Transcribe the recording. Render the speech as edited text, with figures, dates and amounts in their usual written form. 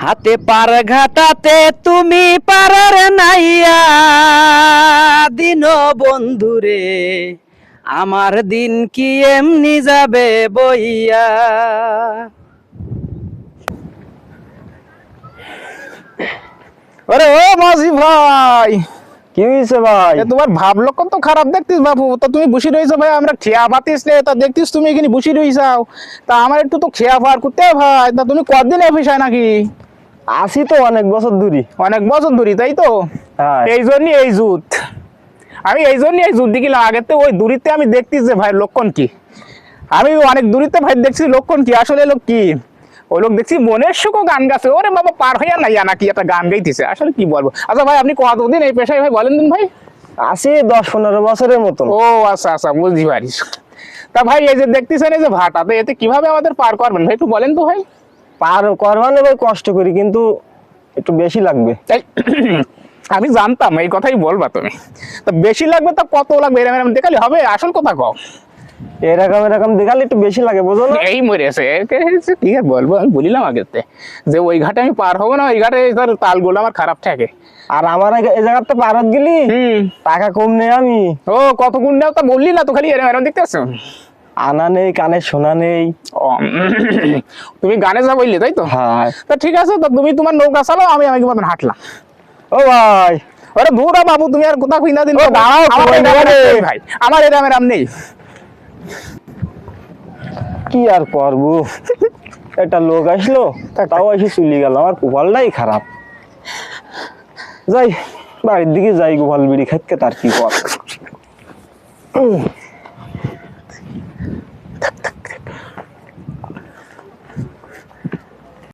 হাতে পার ঘাটাতে তুমি পারার নাইয়া দিন বন্ধুরে, আমার দিন কি এমনি যাবে বইয়া। আরে ও মাঝি ভাই, কি হয়েছে ভাই? তোমার ভাব লক্ষণ তো খারাপ দেখতিস বাবু। তা তুমি বসে রয়েছো ভাই, আমরা খেয়া পাতিস রে, তা দেখতিস তুমি এখানে বসে রয়েছাও। তা আমার একটু তো খেয়া পার করতে ভাই। তা তুমি কতদিন অফিসায় নাকি? আসি তো অনেক বছর ধরি। অনেক বছর ধরি, তাই তো? হ্যাঁ। এই জন্যই এই জুত, আমি এই জন্যই এই জুত দেখিলাম। আগের তো ওই দূরিতে আমি দেখতিস যে ভাই লক্ষণ কি, আমি অনেক দূরিতে ভাই দেখছি লক্ষণ কি। আসলে লোক কি, ওই লোক দেখছি মনের সুখও গান গাছে। ওরে বাবা, পার হইয়া নাই নাকি একটা গান গাইতেছে। আসলে কি বলবো। আচ্ছা ভাই, আপনি কতদিন এই পেশায় ভাই বলেন দিন ভাই? আসি 10-15 বছরের মতন। ও আচ্ছা আচ্ছা, বুঝতে পারিস। তা ভাই এই যে দেখতেছেন এই যে ভাটাতে, এতে কিভাবে আমাদের পার করবেন ভাই একটু বলেন তো ভাই। পার করবানে ভাই কষ্ট করি, কিন্তু একটু বেশি লাগবে। তাই আমি জানতাম এই কথাই বলবা তুমি। তা বেশি লাগবে, তা কত লাগবে এরকম এরকম দেখালে হবে? আসল কথা কও। এরকম দেখালে একটু বেশি লাগে, বুঝো না? এই মরেছে, কি আর বলবো। আমি বলিলাম আগেতে যে ওই ঘাটে আমি পার হবো না, ওই ঘাটে তার তালগুলো আমার খারাপ থাকে। আর আমার এই জায়গাতে পারত গেলি টাকা কম নেই আমি। ও কত গুণ নেও তা বললি না তো, খালি এরকম এরকম দেখতেছ। আনা নেই, কানে শোনা নেই। ও, তুমি গানে যা বললে তাই তো? হ্যাঁ। তা ঠিক আছে, তা তুমি তোমার নৌকা চালাও, আমি আমি মতন হাঁটলাম। ও ভাই, ওরে ধুরা বাবু, তুমি আর কোথা খুঁজা দিন। দাঁড়াও, ভাই আমার এরকম এরকম নেই। কি আর করবো, একটা লোক আসলো, তাও এসে চলে গেল। আমার কপালটাই খারাপ। যাই বাড়ির দিকে যাই, গোপাল বিড়ি খাইতে, তার কি কর।